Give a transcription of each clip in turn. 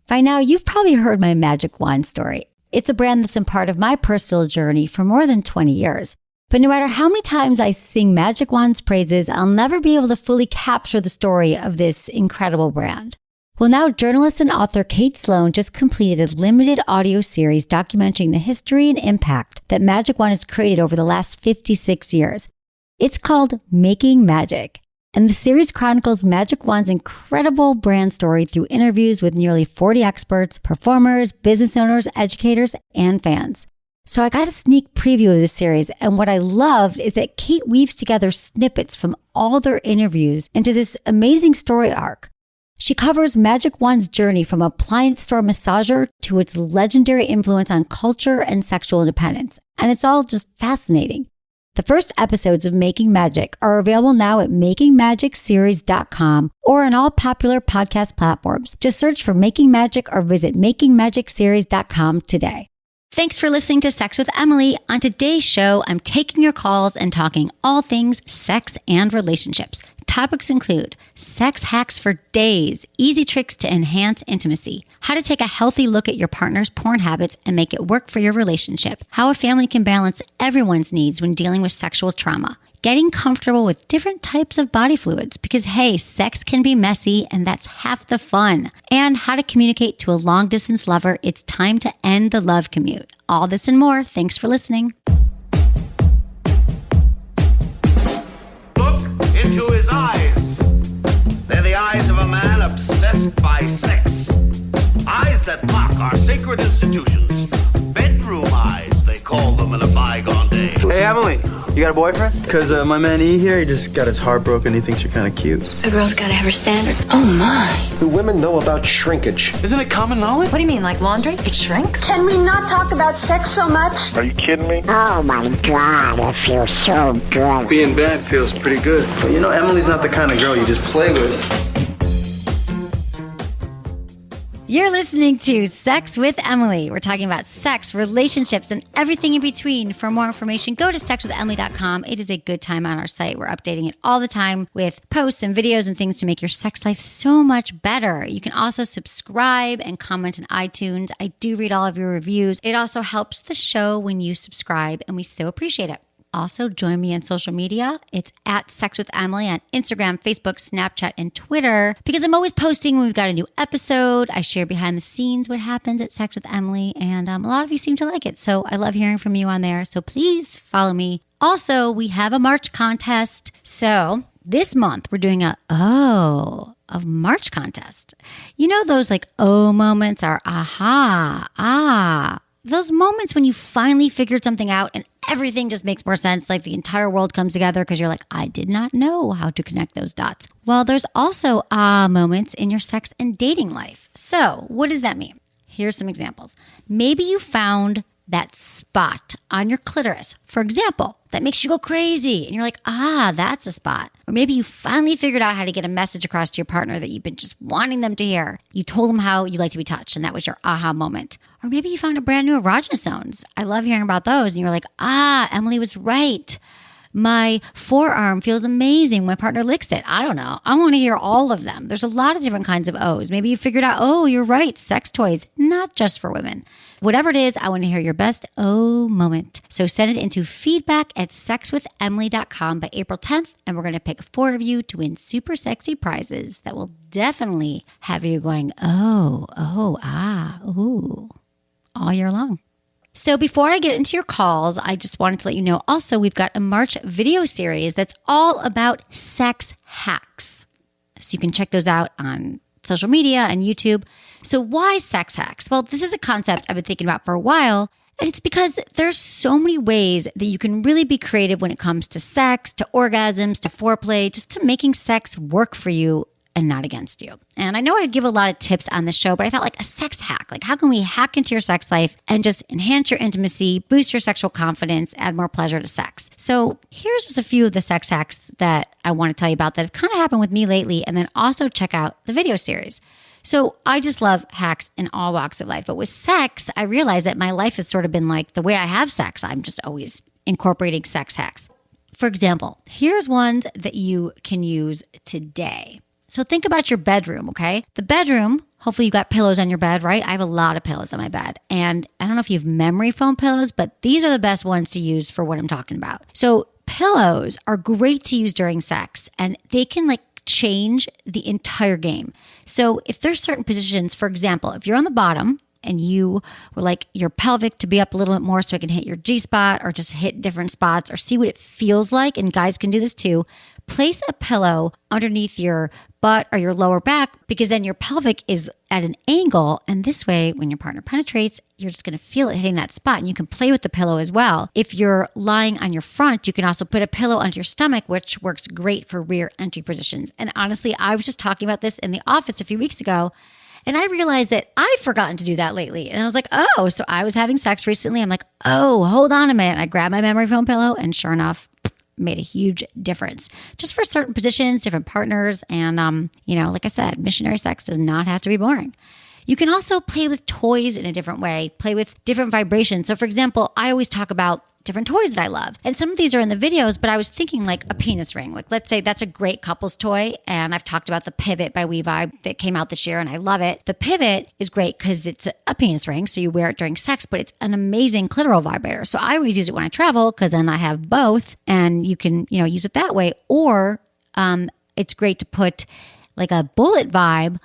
By now, you've probably heard my magic wand story. It's a brand that's been part of my personal journey for more than 20 years. But no matter how many times I sing Magic Wand's praises, I'll never be able to fully capture the story of this incredible brand. Well, now journalist and author Kate Sloan just completed a limited audio series documenting the history and impact that Magic Wand has created over the last 56 years. It's called Making Magic. And the series chronicles Magic Wand's incredible brand story through interviews with nearly 40 experts, performers, business owners, educators, and fans. So I got a sneak preview of this series, and what I loved is that Kate weaves together snippets from all their interviews into this amazing story arc. She covers Magic Wand's journey from appliance store massager to its legendary influence on culture and sexual independence, and it's all just fascinating. The first episodes of Making Magic are available now at makingmagicseries.com or on all popular podcast platforms. Just search for Making Magic or visit makingmagicseries.com today. Thanks for listening to Sex with Emily. On today's show, I'm taking your calls and talking all things sex and relationships. Topics include sex hacks for days, easy tricks to enhance intimacy, how to take a healthy look at your partner's porn habits and make it work for your relationship, how a family can balance everyone's needs when dealing with sexual trauma, getting comfortable with different types of body fluids because, hey, sex can be messy and that's half the fun, and how to communicate to a long-distance lover it's time to end the love commute. All this and more. Thanks for listening. Into his eyes. They're the eyes of a man obsessed by sex. Eyes that mock our sacred institutions. Bedroom eyes, they call them in a bygone day. Hey, Emily, you got a boyfriend? Because my man E here, he just got his heart broken. He thinks you're kind of cute. A girl's got to have her standards. Oh, my. Do women know about shrinkage? Isn't it common knowledge? What do you mean, like laundry? It shrinks? Can we not talk about sex so much? Are you kidding me? Oh my God, it feels so good. Being bad feels pretty good. But you know, Emily's not the kind of girl you just play with. You're listening to Sex with Emily. We're talking about sex, relationships, and everything in between. For more information, go to sexwithemily.com. It is a good time on our site. We're updating it all the time with posts and videos and things to make your sex life so much better. You can also subscribe and comment on iTunes. I do read all of your reviews. It also helps the show when you subscribe, and we so appreciate it. Also, join me on social media. It's at Sex with Emily on Instagram, Facebook, Snapchat, and Twitter, because I'm always posting when we've got a new episode. I share behind the scenes what happens at Sex with Emily, and a lot of you seem to like it. So I love hearing from you on there. So please follow me. Also, we have a March contest. So this month, we're doing a March contest. You know those like moments are those moments when you finally figured something out and everything just makes more sense, like the entire world comes together because you're like, I did not know how to connect those dots. Well, there's also moments in your sex and dating life. So what does that mean? Here's some examples. Maybe you found that spot on your clitoris, for example, that makes you go crazy. And you're like, that's a spot. Or maybe you finally figured out how to get a message across to your partner that you've been just wanting them to hear. You told them how you like to be touched, and that was your aha moment. Or maybe you found a brand new erogenous zones. I love hearing about those. And you're like, Emily was right. My forearm feels amazing. My partner licks it. I don't know. I want to hear all of them. There's a lot of different kinds of O's. Maybe you figured out, you're right. Sex toys, not just for women. Whatever it is, I want to hear your best moment. So send it into feedback@sexwithemily.com by April 10th. And we're going to pick 4 of you to win super sexy prizes that will definitely have you going, ooh, all year long. So before I get into your calls, I just wanted to let you know also we've got a March video series that's all about sex hacks. So you can check those out on social media and YouTube. So why sex hacks? Well, this is a concept I've been thinking about for a while, and it's because there's so many ways that you can really be creative when it comes to sex, to orgasms, to foreplay, just to making sex work for you and not against you. And I know I give a lot of tips on the show, but I thought like a sex hack, like how can we hack into your sex life and just enhance your intimacy, boost your sexual confidence, add more pleasure to sex. So here's just a few of the sex hacks that I want to tell you about that have kind of happened with me lately, and then also check out the video series. So I just love hacks in all walks of life. But with sex, I realized that my life has sort of been like the way I have sex. I'm just always incorporating sex hacks. For example, here's ones that you can use today. So think about your bedroom, okay? The bedroom Hopefully you got pillows on your bed, right? I have a lot of pillows on my bed. And I don't know if you have memory foam pillows, but these are the best ones to use for what I'm talking about. So pillows are great to use during sex, and they can like change the entire game. So if there's certain positions, for example, if you're on the bottom and you would like your pelvic to be up a little bit more so it can hit your G-spot or just hit different spots or see what it feels like, and guys can do this too, place a pillow underneath your butt or your lower back, because then your pelvic is at an angle. And this way, when your partner penetrates, you're just going to feel it hitting that spot. And you can play with the pillow as well. If you're lying on your front, you can also put a pillow under your stomach, which works great for rear entry positions. And honestly, I was just talking about this in the office a few weeks ago, and I realized that I'd forgotten to do that lately. And I was like, oh, so I was having sex recently. I'm like, oh, hold on a minute. And I grabbed my memory foam pillow, and sure enough, made a huge difference just for certain positions, different partners. And, like I said, missionary sex does not have to be boring. You can also play with toys in a different way, play with different vibrations. So for example, I always talk about different toys that I love. And some of these are in the videos, but I was thinking like a penis ring. Like let's say that's a great couples toy. And I've talked about the Pivot by WeVibe that came out this year and I love it. The Pivot is great because it's a penis ring. So you wear it during sex, but it's an amazing clitoral vibrator. So I always use it when I travel because then I have both and you can, use it that way. Or it's great to put like a bullet vibe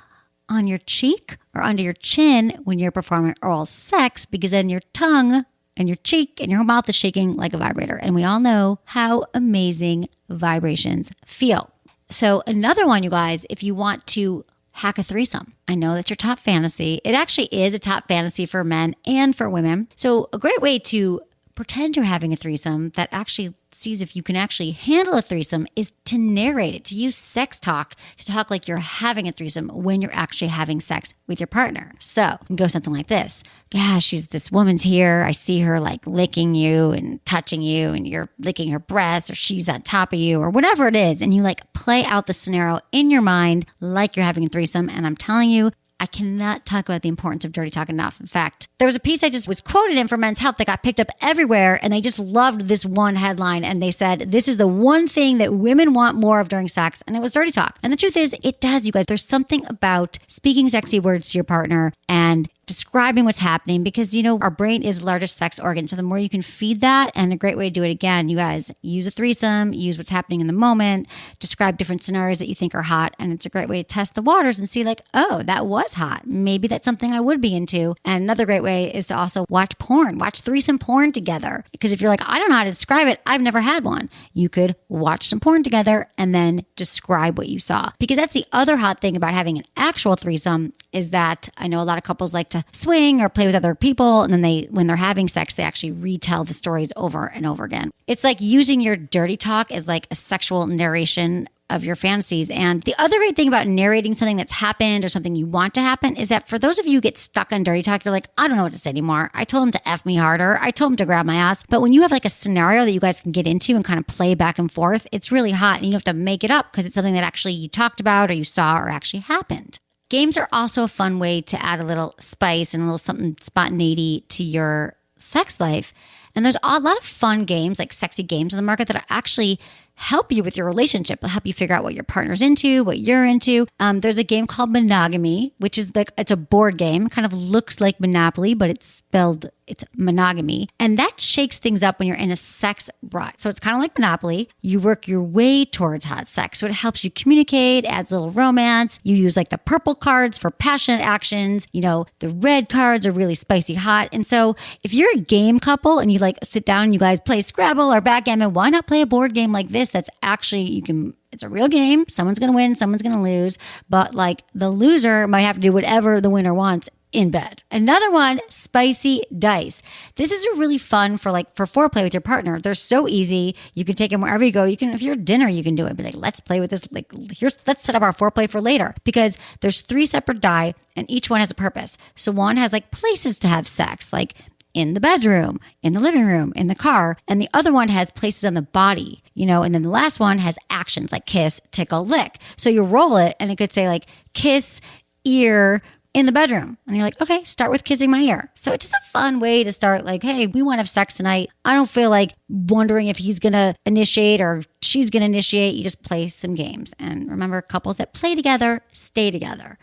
on your cheek or under your chin when you're performing oral sex, because then your tongue and your cheek and your mouth is shaking like a vibrator. And we all know how amazing vibrations feel. So another one, you guys, if you want to hack a threesome, I know that's your top fantasy. It actually is a top fantasy for men and for women. So a great way to pretend you're having a threesome that actually sees if you can actually handle a threesome is to narrate it, to use sex talk, to talk like you're having a threesome when you're actually having sex with your partner. So you can go something like this. Yeah, this woman's here. I see her like licking you and touching you and you're licking her breasts, or she's on top of you or whatever it is. And you like play out the scenario in your mind like you're having a threesome. And I'm telling you, I cannot talk about the importance of dirty talk enough. In fact, there was a piece I just was quoted in for Men's Health that got picked up everywhere, and they just loved this one headline. And they said, this is the one thing that women want more of during sex. And it was dirty talk. And the truth is, it does, you guys. There's something about speaking sexy words to your partner and describing what's happening, because, our brain is the largest sex organ. So the more you can feed that, and a great way to do it, again, you guys, use a threesome, use what's happening in the moment, describe different scenarios that you think are hot. And it's a great way to test the waters and see like, oh, that was hot. Maybe that's something I would be into. And another great way is to also watch porn, watch threesome porn together. Because if you're like, I don't know how to describe it, I've never had one. You could watch some porn together and then describe what you saw. Because that's the other hot thing about having an actual threesome, is that I know a lot of couples like to swing or play with other people, and then when they're having sex, they actually retell the stories over and over again. It's like using your dirty talk as like a sexual narration of your fantasies. And the other great thing about narrating something that's happened or something you want to happen is that for those of you who get stuck on dirty talk, you're like, I don't know what to say anymore. I told him to F me harder. I told him to grab my ass. But when you have like a scenario that you guys can get into and kind of play back and forth, it's really hot, and you don't have to make it up because it's something that actually you talked about or you saw or actually happened. Games are also a fun way to add a little spice and a little something spontaneity to your sex life. And there's a lot of fun games, like sexy games in the market, that are actually help you with your relationship. They'll help you figure out what your partner's into, what you're into. There's a game called Monogamy, which is like, it's a board game. It kind of looks like Monopoly, but it's monogamy. And that shakes things up when you're in a sex rut. So it's kind of like Monopoly. You work your way towards hot sex. So it helps you communicate, adds a little romance. You use like the purple cards for passionate actions. The red cards are really spicy hot. And so if you're a game couple and you like sit down and you guys play Scrabble or backgammon, why not play a board game like this? That's actually, it's a real game. Someone's going to win, someone's going to lose. But like the loser might have to do whatever the winner wants in bed. Another one, spicy dice. This is a really fun for foreplay with your partner. They're so easy. You can take them wherever you go. You can, if you're at dinner, you can do it. Be like, let's play with this. Like, let's set up our foreplay for later, because there's 3 separate die and each one has a purpose. So one has like places to have sex, like in the bedroom, in the living room, in the car. And the other one has places on the body, and then the last one has actions like kiss, tickle, lick. So you roll it and it could say like kiss, ear, in the bedroom. And you're like, okay, start with kissing my ear. So it's just a fun way to start like, hey, we want to have sex tonight. I don't feel like wondering if he's going to initiate or she's going to initiate, you just play some games. And remember, couples that play together, stay together.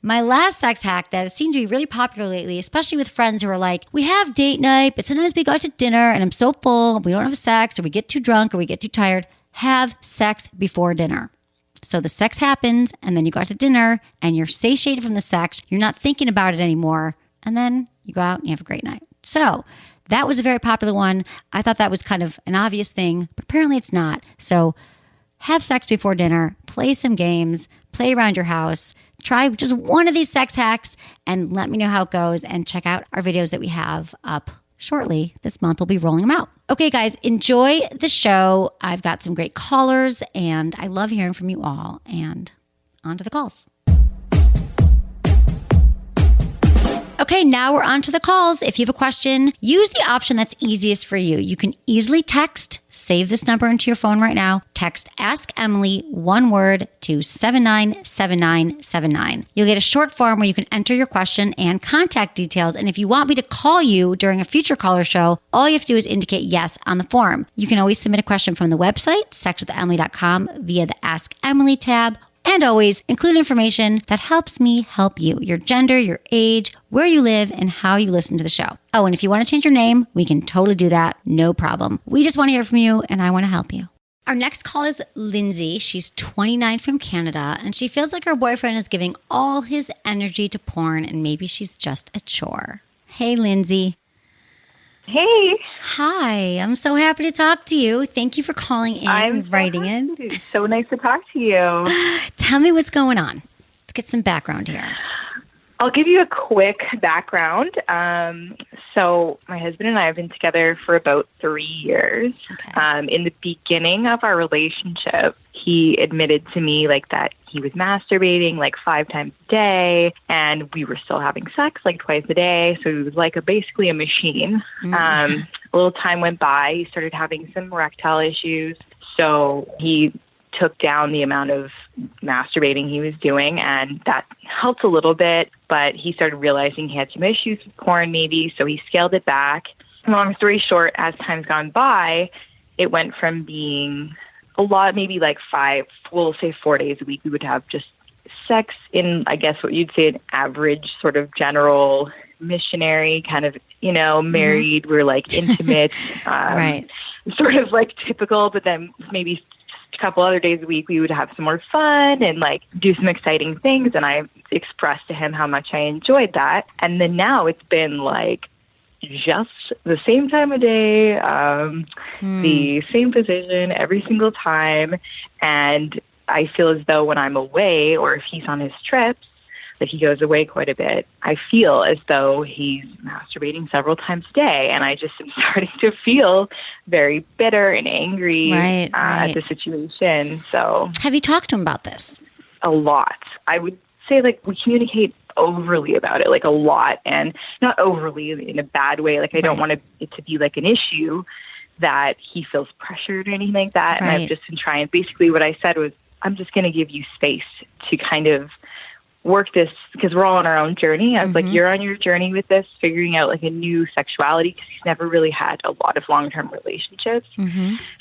My last sex hack that seems to be really popular lately, especially with friends who are like, we have date night, but sometimes we go out to dinner and I'm so full, we don't have sex, or we get too drunk, or we get too tired. Have sex before dinner. So the sex happens, and then you go out to dinner, and you're satiated from the sex. You're not thinking about it anymore. And then you go out and you have a great night. So that was a very popular one. I thought that was kind of an obvious thing, but apparently it's not. So have sex before dinner, play some games, play around your house, try just one of these sex hacks, and let me know how it goes, and check out our videos that we have up shortly. This month we'll be rolling them out. Okay, guys, enjoy the show. I've got some great callers, and I love hearing from you all. And on to the calls. Okay, now we're on to the calls. If you have a question, use the option that's easiest for you. You can easily text, save this number into your phone right now. Text Ask Emily, one word, to 797979. You'll get a short form where you can enter your question and contact details. And if you want me to call you during a future caller show, all you have to do is indicate yes on the form. You can always submit a question from the website, sexwithemily.com, via the Ask Emily tab. And always include information that helps me help you. Your gender, your age, where you live, and how you listen to the show. Oh, and if you want to change your name, we can totally do that. No problem. We just want to hear from you, and I want to help you. Our next call is Lindsay. She's 29 from Canada, and she feels like her boyfriend is giving all his energy to porn, and maybe she's just a chore. Hey, Lindsay. Hey. Hi. I'm so happy to talk to you. Thank you for calling in and writing in. It's so nice to talk to you. Tell me what's going on. Let's get some background here. I'll give you a quick background. So my husband and I have been together for about 3 years. Okay. In the beginning of our relationship, he admitted to me that he was masturbating 5 times a day, and we were still having sex twice a day. So he was basically a machine. A little time went by. He started having some erectile issues. So he took down the amount of masturbating he was doing, and that helped a little bit, but he started realizing he had some issues with porn maybe, so he scaled it back. Long story short, as time's gone by, it went from being a lot, maybe 4 days a week we would have just sex in, I guess what you'd say, an average sort of general missionary kind of, married, we're intimate, Right. Sort of typical, but then maybe a couple other days a week we would have some more fun and do some exciting things, and I expressed to him how much I enjoyed that. And then now it's been just the same time of day, the same position every single time, and I feel as though when I'm away, or if he's on his trips, that he goes away quite a bit, I feel as though he's masturbating several times a day. And I just am starting to feel very bitter and angry at the situation. So, have you talked to him about this? A lot. I would say we communicate overly about it, a lot, and not overly in a bad way. I don't want it to be an issue that he feels pressured or anything like that. And I've just been trying. Basically what I said was, I'm just going to give you space to kind of work this, because we're all on our own journey. I was you're on your journey with this, figuring out a new sexuality, because he's never really had a lot of long-term relationships.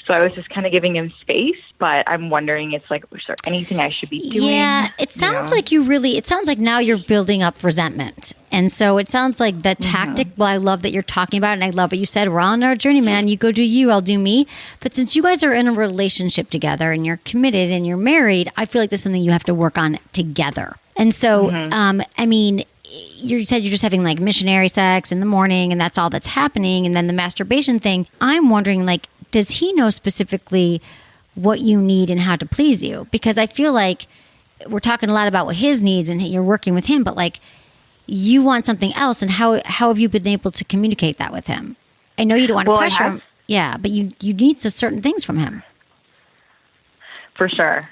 So I was just kind of giving him space, but I'm wondering, is there anything I should be doing? Yeah, it sounds like it sounds like now you're building up resentment. And so it sounds like the tactic, well, I love that you're talking about it, and I love what you said. We're on our journey, man. You go do you, I'll do me. But since you guys are in a relationship together and you're committed and you're married, I feel like this is something you have to work on together. And so, you said you're just having missionary sex in the morning, and that's all that's happening. And then the masturbation thing, I'm wondering, does he know specifically what you need and how to please you? Because I feel like we're talking a lot about what his needs and you're working with him, but you want something else. And how have you been able to communicate that with him? I know you don't want to pressure him. Yeah, but you need certain things from him. For sure.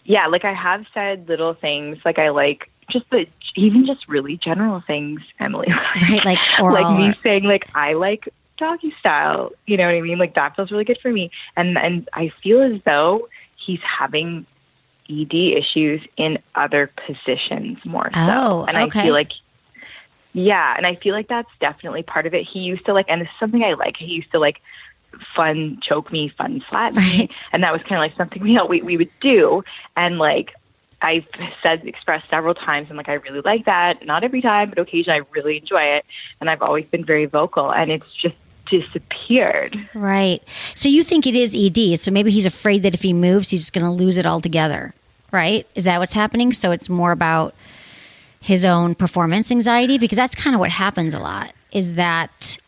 Yeah, I have said little things, I like just even just really general things, Emily. Right, oral. Me saying, I like doggy style, you know what I mean? That feels really good for me. And I feel as though he's having ED issues in other positions more so. Oh, and okay. I feel and I feel that's definitely part of it. He used to and this is something I like, he used to fun choke me, fun slap me. And that was kind of like something, we would do. And like, I've expressed several times, I'm like, I really like that. Not every time, but occasionally I really enjoy it. And I've always been very vocal, and it's just disappeared. Right. So you think it is ED. So maybe he's afraid that if he moves, he's just going to lose it altogether. Right? Is that what's happening? So it's more about his own performance anxiety? Because that's kind of what happens a lot, is that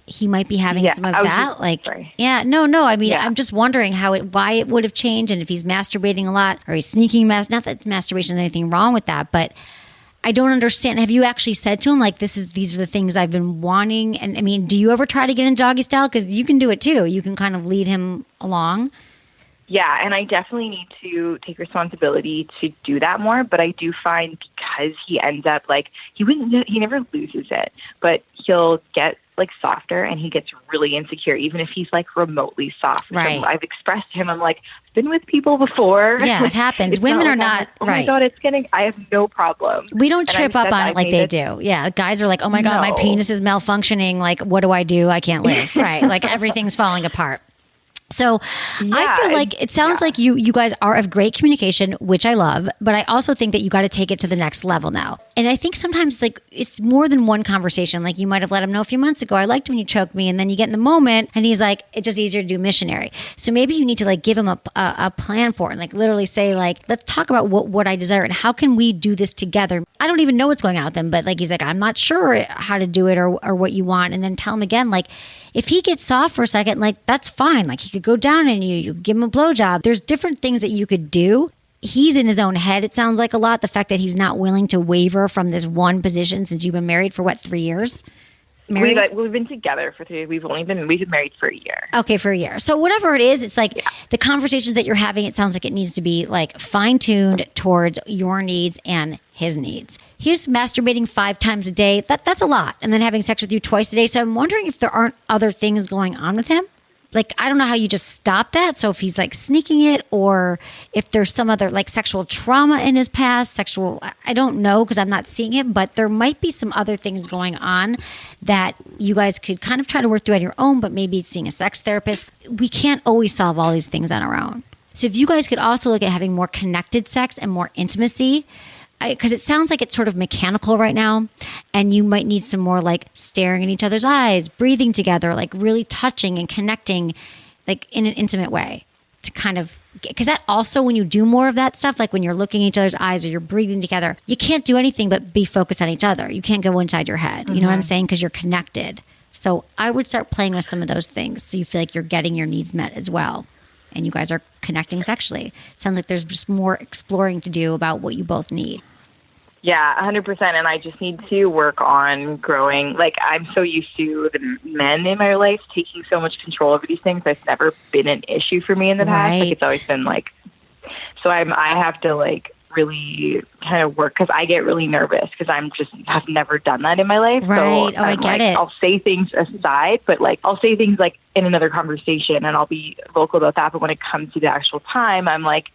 he might be having some of that. I mean, I'm just wondering why it would have changed, and if he's masturbating a lot, or he's sneaking not that masturbation is anything wrong with that, but I don't understand. Have you actually said to him, like, these are the things I've been wanting? And I mean, do you ever try to get in doggy style? Because you can do it too. You can kind of lead him along. Yeah, and I definitely need to take responsibility to do that more. But I do find, because he ends up like, he never loses it, but he'll get like softer, and he gets really insecure, even if he's like remotely soft. Right. So I've expressed to him, I'm like, I've been with people before. Yeah, it happens. Women are not, oh my God, I have no problem. We don't trip up on it like they do. Yeah, guys are like, oh my God, my penis is malfunctioning. Like, what do? I can't live. Right. Like everything's falling apart. So I feel like it sounds like you guys are of great communication, which I love, but I also think that you got to take it to the next level now. And I think sometimes it's more than one conversation. Like, you might have let him know a few months ago, I liked when you choked me, and then you get in the moment and he's like, it's just easier to do missionary. So maybe you need to like give him a plan for it, and like literally say like, let's talk about what I desire and how can we do this together. I don't even know what's going on with him, but like, he's like, I'm not sure how to do it or what you want. And then tell him again, like, if he gets soft for a second, like, that's fine. Like, he could go down on you, you could give him a blowjob. There's different things that you could do. He's in his own head, it sounds like a lot. The fact that he's not willing to waver from this one position since you've been married for 3 years? Married? We've been together for 3 years. We've been married for a year. Okay, for a year. So whatever it is, it's like the conversations that you're having, it sounds like it needs to be like fine-tuned towards your needs and his needs. He's masturbating 5 times a day. That's a lot. And then having sex with you twice a day. So I'm wondering if there aren't other things going on with him. Like, I don't know how you just stop that. So if he's like sneaking it, or if there's some other like sexual trauma in his past, I don't know, because I'm not seeing it, but there might be some other things going on that you guys could kind of try to work through on your own, but maybe seeing a sex therapist. We can't always solve all these things on our own. So if you guys could also look at having more connected sex and more intimacy, because it sounds like it's sort of mechanical right now, and you might need some more like staring in each other's eyes, breathing together, like really touching and connecting like in an intimate way to kind of, because that also, when you do more of that stuff, like when you're looking in each other's eyes or you're breathing together, you can't do anything but be focused on each other. You can't go inside your head. You know what I'm saying? Because you're connected. So I would start playing with some of those things so you feel like you're getting your needs met as well. And you guys are connecting sexually. It sounds like there's just more exploring to do about what you both need. Yeah, 100%. And I just need to work on growing. Like, I'm so used to the men in my life taking so much control over these things. That's never been an issue for me in the past. Like, it's always been like, so I have to like really kind of work, because I get really nervous because have never done that in my life. Right. So I get it. I'll say things aside, but like I'll say things like in another conversation and I'll be vocal about that. But when it comes to the actual time, I'm like,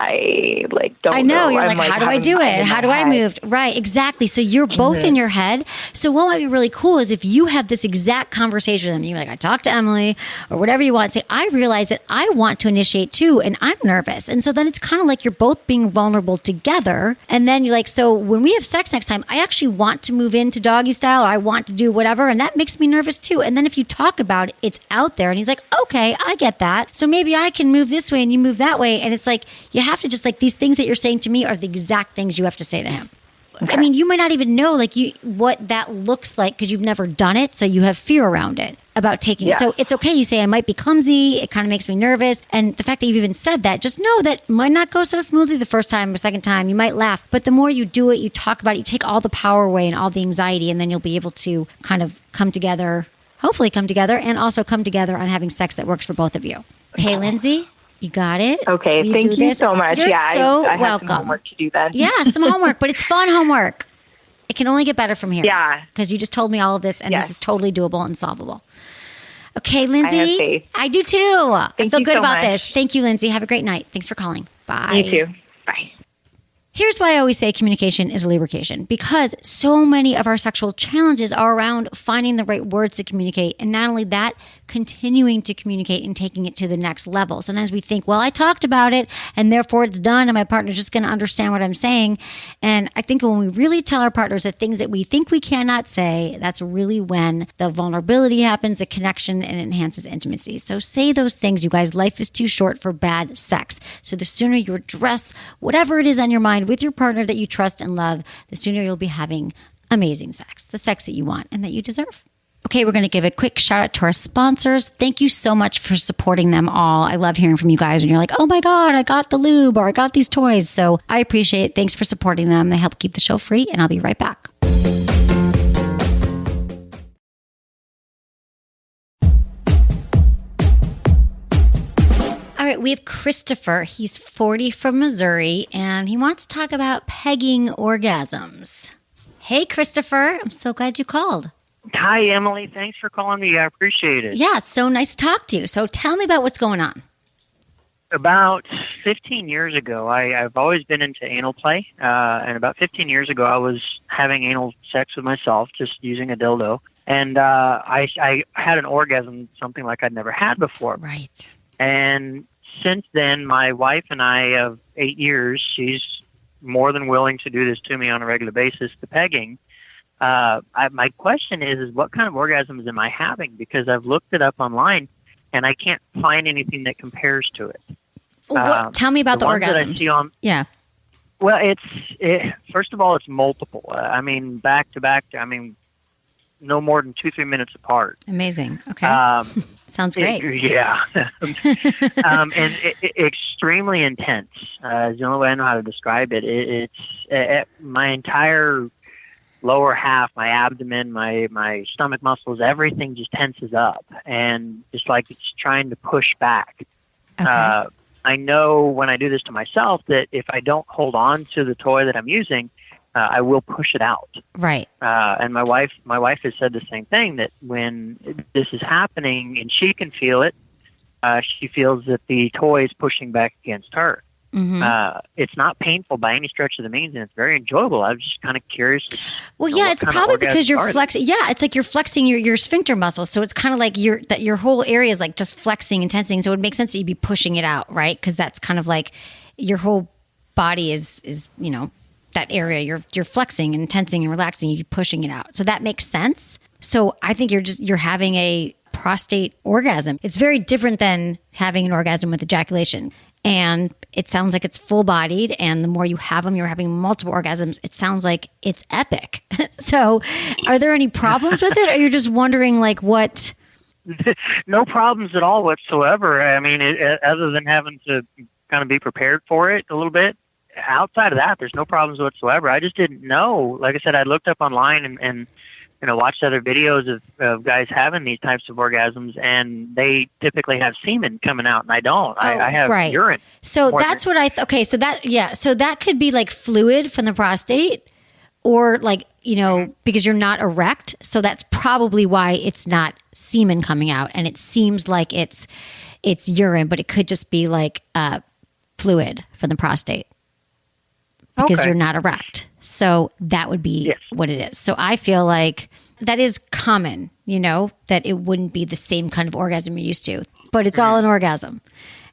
I don't know. I know. You're like, how do I do it? How do I move? Right, exactly. So you're both in your head. So what might be really cool is if you have this exact conversation with them, you're like, I talked to Emily or whatever you want. Say, I realize that I want to initiate too, and I'm nervous. And so then it's kind of like you're both being vulnerable together. And then you're like, so when we have sex next time, I actually want to move into doggy style, or I want to do whatever. And that makes me nervous too. And then if you talk about it, it's out there. And he's like, okay, I get that. So maybe I can move this way and you move that way. And it's like, you have to just like, these things that you're saying to me are the exact things you have to say to him. Okay. I mean, you might not even know like what that looks like because you've never done it. So you have fear around it about taking it. So it's okay. You say, I might be clumsy. It kind of makes me nervous. And the fact that you've even said that, just know that it might not go so smoothly the first time or second time. You might laugh, but the more you do it, you talk about it, you take all the power away and all the anxiety, and then you'll be able to kind of come together, hopefully come together, and also come together on having sex that works for both of you. Okay, Lindsay? You got it? Okay, thank you so much. You're so I welcome. Have some homework to do then. Yeah, some homework, but it's fun homework. It can only get better from here. Yeah. Because you just told me all of this, and this is totally doable and solvable. Okay, Lindsay? I have faith. I do too. I feel good so about much. this. Thank you, Lindsay. Have a great night. Thanks for calling. Bye. You too. Bye. Here's why I always say communication is a lubrication, because so many of our sexual challenges are around finding the right words to communicate. And not only that, continuing to communicate and taking it to the next level. Sometimes we think, well, I talked about it and therefore it's done and my partner's just going to understand what I'm saying. And I think when we really tell our partners the things that we think we cannot say, that's really when the vulnerability happens, the connection, and it enhances intimacy. So say those things, you guys. Life is too short for bad sex. So the sooner you address whatever it is on your mind with your partner that you trust and love, the sooner you'll be having amazing sex, the sex that you want and that you deserve. Okay, we're going to give a quick shout out to our sponsors. Thank you so much for supporting them all. I love hearing from you guys when you're like, oh my God, I got the lube or I got these toys. So I appreciate it. Thanks for supporting them. They help keep the show free, and I'll be right back. All right, we have Christopher. He's 40 from Missouri, and he wants to talk about pegging orgasms. Hey, Christopher. I'm so glad you called. Hi, Emily. Thanks for calling me. I appreciate it. Yeah, it's so nice to talk to you. So tell me about what's going on. About 15 years ago, I've always been into anal play. And about 15 years ago, I was having anal sex with myself, just using a dildo. And I had an orgasm, something like I'd never had before. Right. And since then, my wife and I of 8 years, she's more than willing to do this to me on a regular basis, the pegging. My question is what kind of orgasms am I having? Because I've looked it up online, and I can't find anything that compares to it. Tell me about the orgasms. That I see yeah. Well, first of all, it's multiple. I mean, back to back. I mean, no more than 2-3 minutes apart. Amazing. Okay. Sounds great. Yeah. And extremely intense is the only way I know how to describe it. It's my entire lower half, my abdomen, my stomach muscles, everything just tenses up, and just like it's trying to push back. Okay. I know when I do this to myself that if I don't hold on to the toy that I'm using, I will push it out. Right. And my wife has said the same thing, that when this is happening and she can feel it, she feels that the toy is pushing back against her. Mm-hmm. It's not painful by any stretch of the means, and it's very enjoyable. I was just kind of curious. Well, yeah, it's probably because you're flexing. Yeah, it's like you're flexing your sphincter muscles, so it's kind of like your whole area is like just flexing and tensing. So it would make sense that you'd be pushing it out, right? Because that's kind of like your whole body is that area. You're flexing and tensing and relaxing. You're pushing it out, so that makes sense. So I think you're having a prostate orgasm. It's very different than having an orgasm with ejaculation. And it sounds like it's full-bodied, and the more you have them, you're having multiple orgasms. It sounds like it's epic. So are there any problems with it, or you're just wondering, like, what? No problems at all whatsoever. I mean, other than having to kind of be prepared for it a little bit. Outside of that, there's no problems whatsoever. I just didn't know. Like I said, I looked up online and watched other videos of guys having these types of orgasms, and they typically have semen coming out, and I don't. I have urine. So that's what I okay. So that could be like fluid from the prostate, or like because you're not erect. So that's probably why it's not semen coming out, and it seems like it's urine, but it could just be like fluid from the prostate because you're not erect. So that would be what it is. So I feel like that is common, that it wouldn't be the same kind of orgasm you're used to, but it's all an orgasm.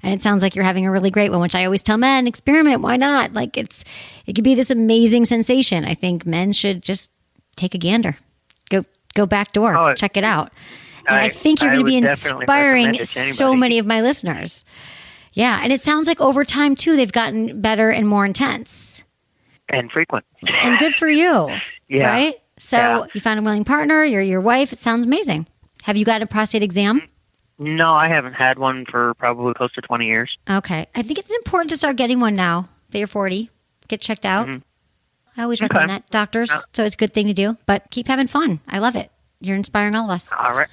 And it sounds like you're having a really great one, which I always tell men, experiment. Why not? Like it could be this amazing sensation. I think men should just take a gander, go back door, check it out. And I think you're going to be inspiring so many of my listeners. Yeah. And it sounds like over time too, they've gotten better and more intense. And frequent. And good for you. Yeah. Right? So you found a willing partner, you're your wife. It sounds amazing. Have you got a prostate exam? No, I haven't had one for probably close to 20 years. Okay. I think it's important to start getting one now that you're 40. Get checked out. Mm-hmm. I always recommend that, doctors. So it's a good thing to do. But keep having fun. I love it. You're inspiring all of us. All right.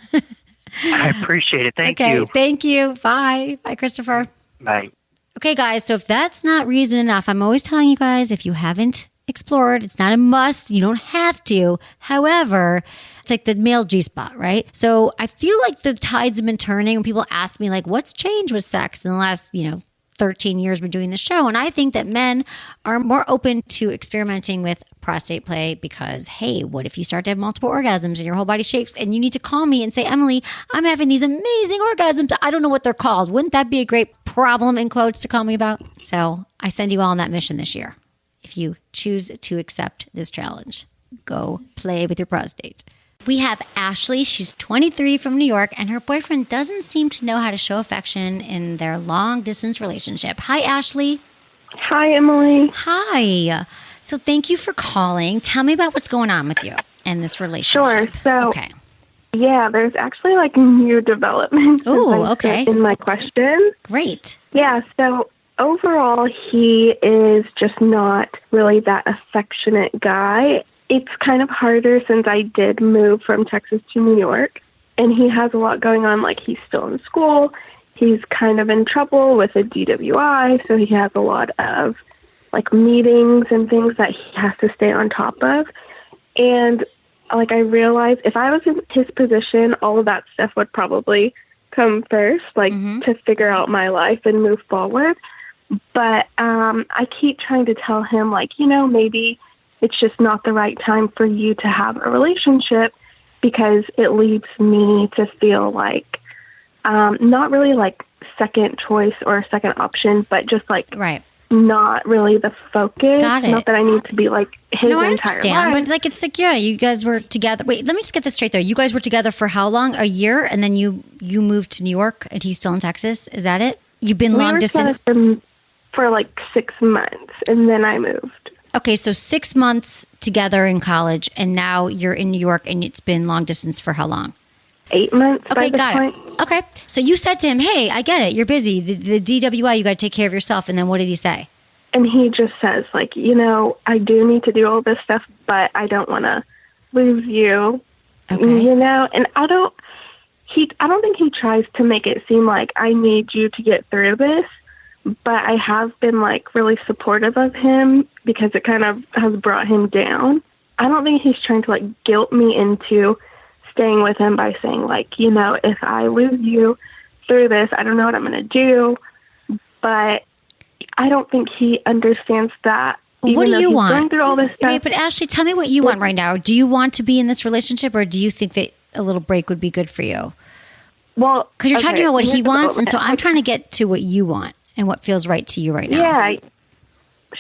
I appreciate it. Thank you. Okay. Thank you. Bye. Bye, Christopher. Bye. Okay, guys, so if that's not reason enough, I'm always telling you guys, if you haven't explored, it's not a must. You don't have to. However, it's like the male G-spot, right? So I feel like the tides have been turning when people ask me, like, what's changed with sex in the last, 13 years been doing the show. And I think that men are more open to experimenting with prostate play because, hey, what if you start to have multiple orgasms and your whole body shakes and you need to call me and say, Emily, I'm having these amazing orgasms. I don't know what they're called. Wouldn't that be a great problem in quotes to call me about? So I send you all on that mission this year. If you choose to accept this challenge, go play with your prostate. We have Ashley. She's 23 from New York, and her boyfriend doesn't seem to know how to show affection in their long-distance relationship. Hi, Ashley. Hi, Emily. Hi. So thank you for calling. Tell me about what's going on with you in this relationship. Sure. So, okay. Yeah, there's actually like new development. Oh, okay. In my question. Great. Yeah, so overall, he is just not really that affectionate guy. It's kind of harder since I did move from Texas to New York, and he has a lot going on. Like, he's still in school. He's kind of in trouble with a DWI, so he has a lot of, like, meetings and things that he has to stay on top of. And, like, I realized if I was in his position, all of that stuff would probably come first, like, to figure out my life and move forward. But I keep trying to tell him, like, maybe it's just not the right time for you to have a relationship because it leaves me to feel like not really like second choice or second option, but just like not really the focus. Got it. Not that I need to be like his I entire understand, life. but like it's like, yeah, you guys were together. Wait, let me just get this straight though. You guys were together for how long? A year? And then you moved to New York and he's still in Texas? Is that it? You've been long distance? For like 6 months, and then I moved. Okay, so 6 months together in college, and now you're in New York, and it's been long distance for how long? 8 months. Okay, by this got point. it. Okay, so you said to him, hey, I get it. You're busy. The DWI, you got to take care of yourself. And then what did he say? And he just says, like, I do need to do all this stuff, but I don't want to lose you. Okay. And I don't think he tries to make it seem like I need you to get through this. But I have been, like, really supportive of him because it kind of has brought him down. I don't think he's trying to, like, guilt me into staying with him by saying, like, if I lose you through this, I don't know what I'm going to do. But I don't think he understands that. What do you want? Going through all this stuff. Wait, but Ashley, tell me what you want right now. Do you want to be in this relationship, or do you think that a little break would be good for you? Well, because you're talking about what he wants, and so I'm trying to get to what you want. And what feels right to you right now? Yeah,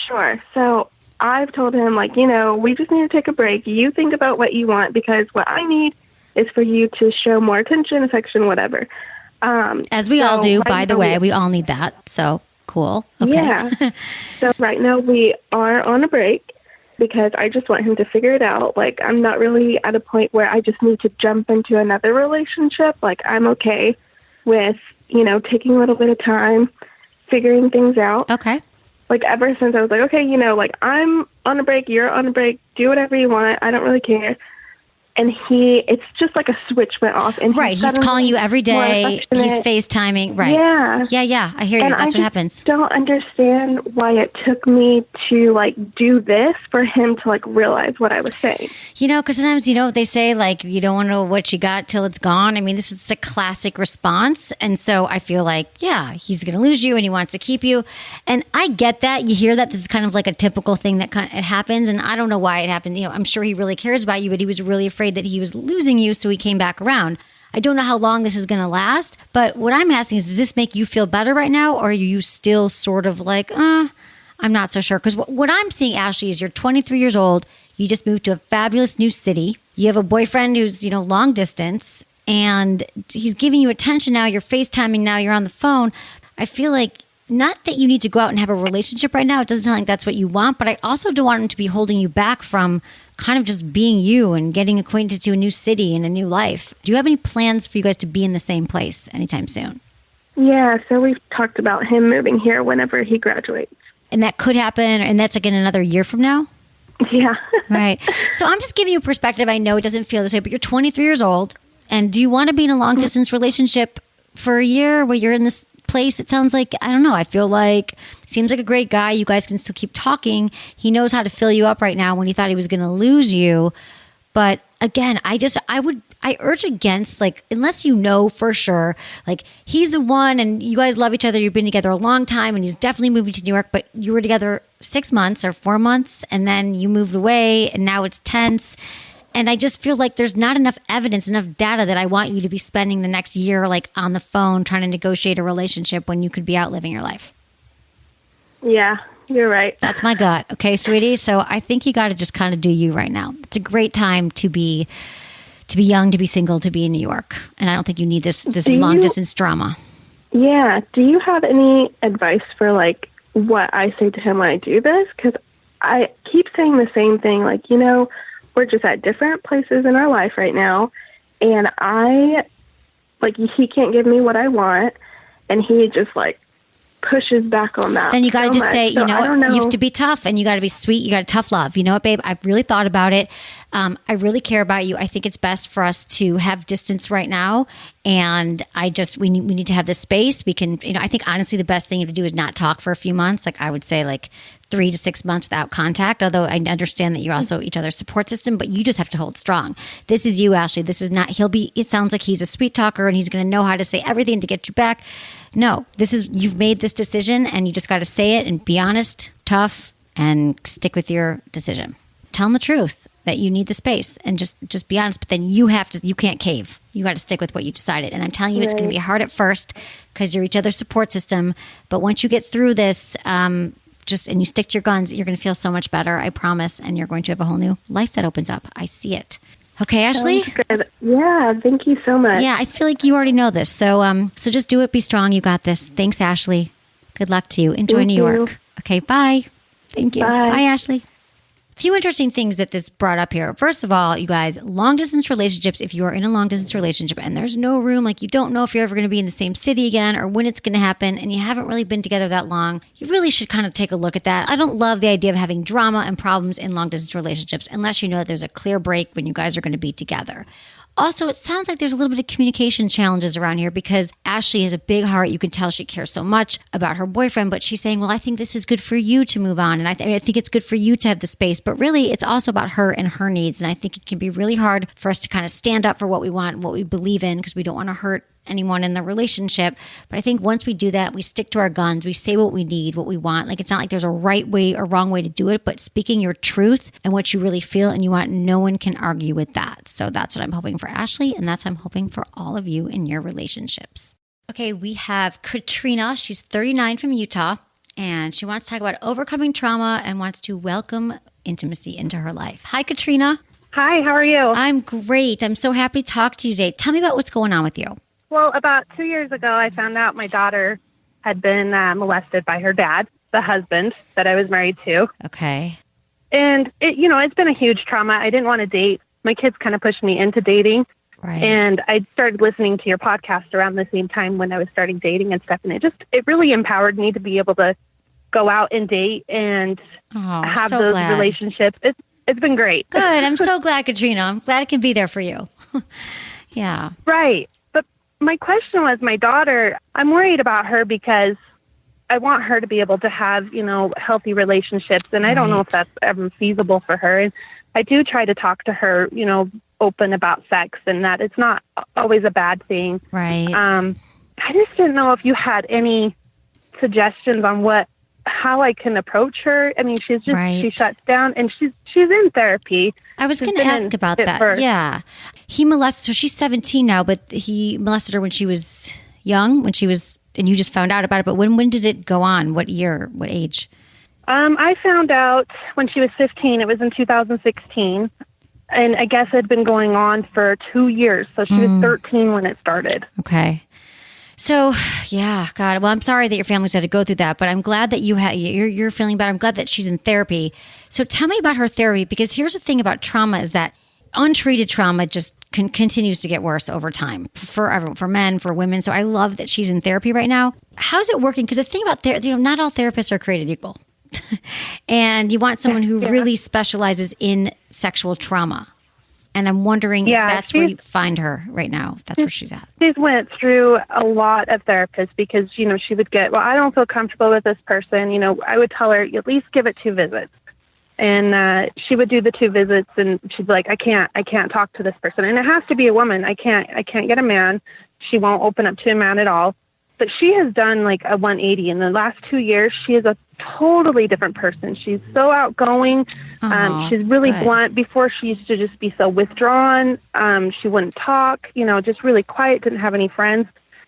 sure. So I've told him, like, we just need to take a break. You think about what you want because what I need is for you to show more attention, affection, whatever. As we all do, by the way. We all need that. So cool. Okay. Yeah. So right now we are on a break because I just want him to figure it out. Like, I'm not really at a point where I just need to jump into another relationship. Like, I'm okay with, taking a little bit of time, figuring things out. Okay. Like, ever since I was like, okay, like, I'm on a break, you're on a break, do whatever you want, I don't really care. And it's just like a switch went off. And right, he's calling you every day, he's FaceTiming, right. Yeah, I hear you, and that's what happens. I don't understand why it took me to, like, do this for him to, like, realize what I was saying. Because sometimes, they say, like, you don't want to know what you got till it's gone. I mean, this is a classic response. And so I feel like, yeah, he's going to lose you and he wants to keep you. And I get that. You hear that. This is kind of like a typical thing that it happens. And I don't know why it happened. I'm sure he really cares about you, but he was really afraid that he was losing you, so he came back around. I don't know how long this is going to last, but what I'm asking is, does this make you feel better right now, or are you still sort of like, I'm not so sure? Because what I'm seeing, Ashley, is you're 23 years old, you just moved to a fabulous new city, you have a boyfriend who's, long distance, and he's giving you attention now, you're FaceTiming now, you're on the phone. I feel like, not that you need to go out and have a relationship right now. It doesn't sound like that's what you want, but I also don't want him to be holding you back from kind of just being you and getting acquainted to a new city and a new life. Do you have any plans for you guys to be in the same place anytime soon? Yeah, so we've talked about him moving here whenever he graduates. And that could happen, and that's like in another year from now? Yeah. Right. So I'm just giving you a perspective. I know it doesn't feel this way, but you're 23 years old, and do you want to be in a long-distance relationship for a year where you're in this place? It sounds like, I don't know, I feel like seems like a great guy. You guys can still keep talking. He knows how to fill you up right now when he thought he was going to lose you. But again, I I urge against, like, unless you know for sure, like, he's the one and you guys love each other, you've been together a long time and he's definitely moving to New York, but you were together 6 months or 4 months and then you moved away and now it's tense. And I just feel like there's not enough evidence, enough data that I want you to be spending the next year like on the phone trying to negotiate a relationship when you could be out living your life. Yeah, you're right. That's my gut. Okay, sweetie. So I think you got to just kind of do you right now. It's a great time to be young, to be single, to be in New York. And I don't think you need this long distance drama. Yeah. Do you have any advice for like what I say to him when I do this? Because I keep saying the same thing, like, you know, we're just at different places in our life right now. And he can't give me what I want. And he just like pushes back on that. Then you got to just much. say, So you know what, you have to be tough and you got to be sweet. You got to tough love. You know what, babe, I've really thought about it. I really care about you. I think it's best for us to have distance right now. And we need to have this space. We can, I think honestly, the best thing to do is not talk for a few months. Like I would say like 3 to 6 months without contact. Although I understand that you're also each other's support system, but you just have to hold strong. This is you, Ashley. This is not, it sounds like he's a sweet talker and he's going to know how to say everything to get you back. No, you've made this decision and you just got to say it and be honest, tough, and stick with your decision. Tell him the truth that you need the space and just be honest, but then you can't cave. You got to stick with what you decided. And I'm telling you, it's going to be hard at first because you're each other's support system. But once you get through this, and you stick to your guns, you're going to feel so much better. I promise. And you're going to have a whole new life that opens up. I see it. Okay, Ashley? Sounds good. Yeah, thank you so much. Yeah, I feel like you already know this. So just do it. Be strong. You got this. Thanks, Ashley. Good luck to you. Enjoy New York. Okay, bye. Thank you. Bye, Ashley. A few interesting things that this brought up here. First of all, you guys, long distance relationships, if you are in a long distance relationship and there's no room, like you don't know if you're ever going to be in the same city again or when it's going to happen and you haven't really been together that long, you really should kind of take a look at that. I don't love the idea of having drama and problems in long distance relationships unless you know that there's a clear break when you guys are going to be together. Also, it sounds like there's a little bit of communication challenges around here because Ashley has a big heart. You can tell she cares so much about her boyfriend, but she's saying, well, I think this is good for you to move on. And I think it's good for you to have the space, but really it's also about her and her needs. And I think it can be really hard for us to kind of stand up for what we want, what we believe in, because we don't want to hurt anyone in the relationship. But I think once we do that, we stick to our guns, we say what we need, what we want. Like it's not like there's a right way or wrong way to do it, but speaking your truth and what you really feel and you want, no one can argue with that. So that's what I'm hoping for Ashley, and that's what I'm hoping for all of you in your relationships. Okay, we have Katrina. She's 39 from Utah, and she wants to talk about overcoming trauma and wants to welcome intimacy into her life. Hi, Katrina. Hi, how are you? I'm great. I'm so happy to talk to you today. Tell me about what's going on with you. Well, about 2 years ago, I found out my daughter had been molested by her dad, the husband that I was married to. Okay. And, it's been a huge trauma. I didn't want to date. My kids kind of pushed me into dating. Right. And I started listening to your podcast around the same time when I was starting dating and stuff. And it really empowered me to be able to go out and date and have so those glad. relationships. It's been great. Good. I'm so glad, Katrina. I'm glad I can be there for you. Yeah. Right. But my question was my daughter, I'm worried about her because I want her to be able to have, healthy relationships. And I don't know if that's ever feasible for her. And I do try to talk to her, open about sex and that it's not always a bad thing. Right. I just didn't know if you had any suggestions on how I can approach her. I mean, she shuts down and she's in therapy. I was going to ask about that. Yeah. He molested, so she's 17 now, but he molested her when she was young, and you just found out about it. But when did it go on? What year? What age? I found out when she was 15. It was in 2016. And I guess it had been going on for 2 years. So she was 13 when it started. Okay. So, yeah, God. Well, I'm sorry that your family's had to go through that, but I'm glad that you're feeling better. I'm glad that she's in therapy. So tell me about her therapy, because here's the thing about trauma is that untreated trauma just continues to get worse over time for everyone, for men, for women. So I love that she's in therapy right now. How's it working? Because the thing about not all therapists are created equal. And you want someone who really specializes in sexual trauma. And I'm wondering if that's where you find her right now. That's where she's at. She's went through a lot of therapists because, she would get, I don't feel comfortable with this person. I would tell her, at least give it 2 visits. And she would do the 2 visits, and she'd be like, I can't talk to this person. And it has to be a woman. I can't get a man. She won't open up to a man at all. But she has done like a 180 in the last 2 years. She is a totally different person. She's so outgoing. She's really blunt. Before, she used to just be so withdrawn. She wouldn't talk, just really quiet, didn't have any friends.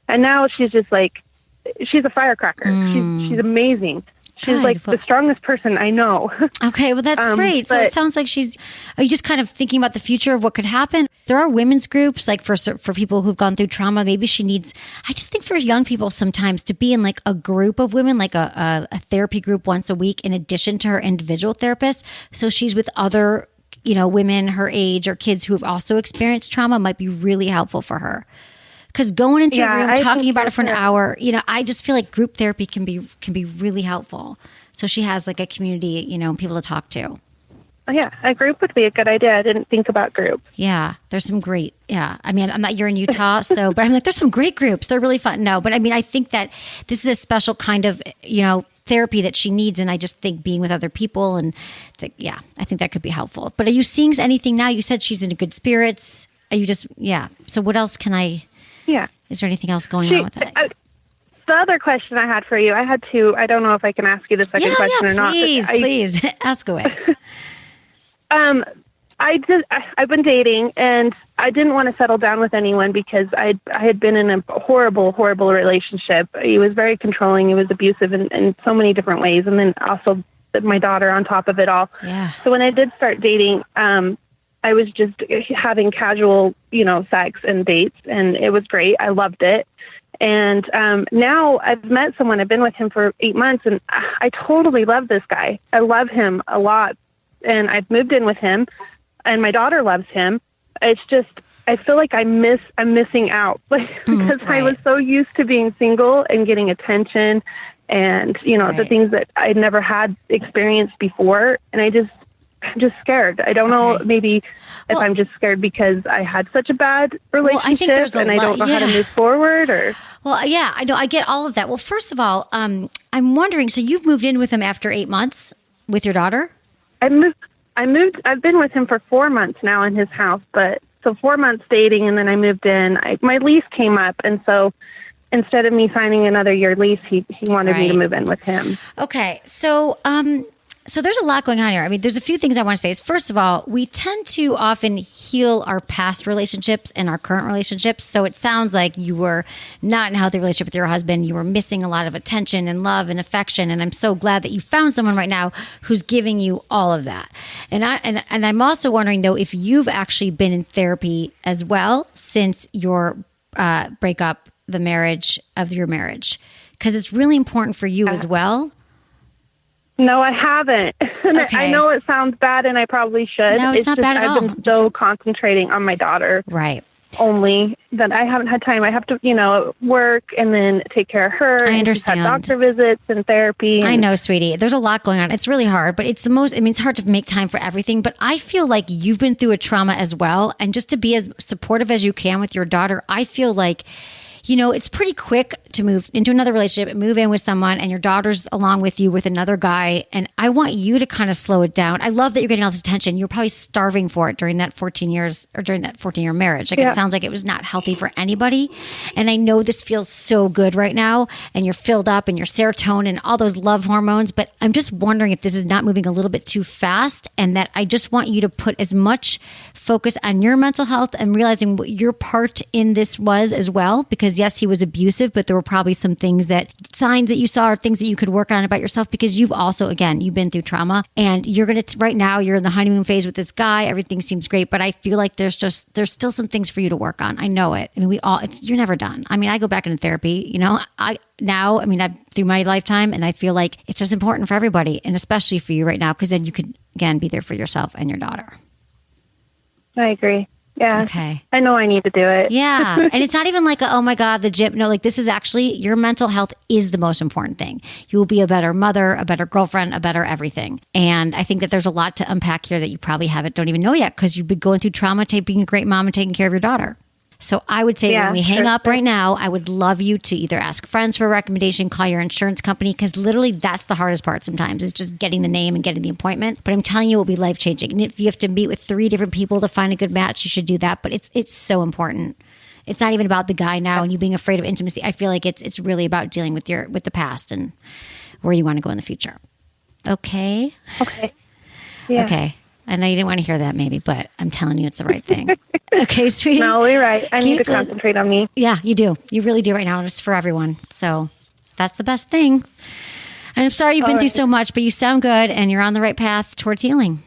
And now she's just like, she's a firecracker. She's amazing. She's like the strongest person I know. Okay, well, that's great. So it sounds like are you just kind of thinking about the future of what could happen? There are women's groups, like for people who've gone through trauma. Maybe I just think for young people sometimes to be in like a group of women, like a therapy group once a week in addition to her individual therapist. So she's with other, women her age or kids who have also experienced trauma might be really helpful for her. Because going into a room, talking about it for an hour, I just feel like group therapy can be really helpful. So she has like a community, people to talk to. Oh, yeah, a group would be a good idea. I didn't think about groups. Yeah, there's some great, I mean, you're in Utah, but I'm like, there's some great groups. They're really fun. No, but I mean, I think that this is a special kind of, therapy that she needs. And I just think being with other people I think that could be helpful. But are you seeing anything now? You said she's in good spirits. Are you just, So what else can I... Yeah. Is there anything else going on with that? The other question I had for you, I had 2. I don't know if I can ask you the second question or not. Please, ask away. I've been dating, and I didn't want to settle down with anyone because I had been in a horrible, horrible relationship. He was very controlling. He was abusive in so many different ways, and then also my daughter on top of it all. Yeah. So when I did start dating, I was just having casual, sex and dates, and it was great. I loved it. And now I've met someone. I've been with him for 8 months, and I totally love this guy. I love him a lot, and I've moved in with him, and my daughter loves him. It's just I feel like I'm missing out, because I was so used to being single and getting attention, and the things that I'd never had experienced before, and I'm just scared. I don't know, maybe if I'm just scared because I had such a bad relationship I think there's and I don't know how to move forward, or... Well, yeah, I know. I get all of that. Well, first of all, I'm wondering, so you've moved in with him after 8 months with your daughter? I've been with him for 4 months now in his house, but so 4 months dating, and then I moved in. My lease came up, and so instead of me signing another year lease, he wanted me to move in with him. Okay. So there's a lot going on here. I mean, there's a few things I want to say. First of all, we tend to often heal our past relationships and our current relationships. So it sounds like you were not in a healthy relationship with your husband. You were missing a lot of attention and love and affection. And I'm so glad that you found someone right now who's giving you all of that. And I'm also wondering, though, if you've actually been in therapy as well since your breakup, your marriage, because it's really important for you as well. No, I haven't. Okay. I know it sounds bad, and I probably should. No, it's not bad at all. I've been so concentrating on my daughter. Right. Only that I haven't had time. I have to, work and then take care of her. I understand. She's had doctor visits and therapy. I know, sweetie. There's a lot going on. It's really hard, but it's hard to make time for everything. But I feel like you've been through a trauma as well. And just to be as supportive as you can with your daughter, I feel like, it's pretty quick to move into another relationship and move in with someone, and your daughter's along with you with another guy. And I want you to kind of slow it down. I love that you're getting all this attention. You're probably starving for it during that 14-year marriage. It sounds like it was not healthy for anybody. And I know this feels so good right now, and you're filled up and your serotonin and all those love hormones. But I'm just wondering if this is not moving a little bit too fast, and that I just want you to put as much focus on your mental health and realizing what your part in this was as well. Because yes, he was abusive, but there were probably some signs that you saw or things that you could work on about yourself, because you've been through trauma, and right now you're in the honeymoon phase with this guy. Everything seems great, but I feel like there's still some things for you to work on. I know it. I mean, you're never done. I mean, I go back into therapy, I've through my lifetime, and I feel like it's just important for everybody, and especially for you right now, because then you could, again, be there for yourself and your daughter. I agree. Yeah. Okay. I know I need to do it. Yeah. And it's not even like, oh my God, the gym. No, this is actually, your mental health is the most important thing. You will be a better mother, a better girlfriend, a better everything. And I think that there's a lot to unpack here that you probably don't even know yet, because you've been going through trauma, being a great mom and taking care of your daughter. So I would say when we hang up right now, I would love you to either ask friends for a recommendation, call your insurance company, because literally that's the hardest part sometimes is just getting the name and getting the appointment. But I'm telling you, it will be life-changing. And if you have to meet with 3 different people to find a good match, you should do that. But it's so important. It's not even about the guy now and you being afraid of intimacy. I feel like it's really about dealing with the past and where you want to go in the future. Okay? Okay. Yeah. Okay. I know you didn't want to hear that maybe, but I'm telling you it's the right thing. Okay, sweetie? No, you're right. I need to concentrate on me. Yeah, you do. You really do right now. It's for everyone. So that's the best thing. And I'm sorry you've been through so much, but you sound good and you're on the right path towards healing.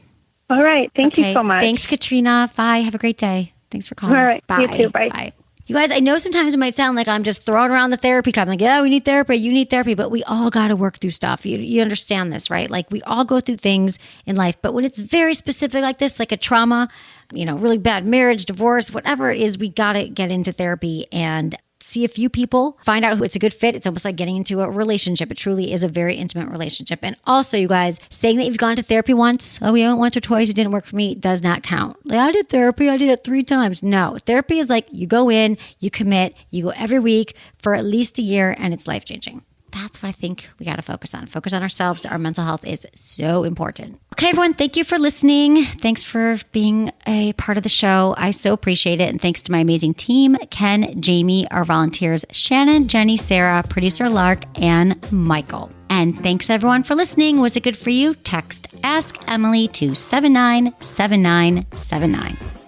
All right. Thank you so much. Thanks, Katrina. Bye. Have a great day. Thanks for calling. All right. Bye. You too. Bye. Bye. You guys, I know sometimes it might sound like I'm just throwing around the therapy cup. I'm like, yeah, we need therapy. You need therapy. But we all got to work through stuff. You understand this, right? Like we all go through things in life. But when it's very specific like this, like a trauma, really bad marriage, divorce, whatever it is, we got to get into therapy and see a few people, find out who it's a good fit. It's almost like getting into a relationship. It truly is a very intimate relationship. And also, you guys, saying that you've gone to therapy once, we went once or twice, it didn't work for me, does not count. Like, I did therapy, I did it 3 times. No, therapy is like you go in, you commit, you go every week for at least a year, and it's life-changing. That's what I think we got to focus on. Focus on ourselves. Our mental health is so important. Okay, everyone, thank you for listening. Thanks for being a part of the show. I so appreciate it. And thanks to my amazing team, Ken, Jamie, our volunteers, Shannon, Jenny, Sarah, producer Lark, and Michael. And thanks everyone for listening. Was it good for you? Text Ask Emily to 797979.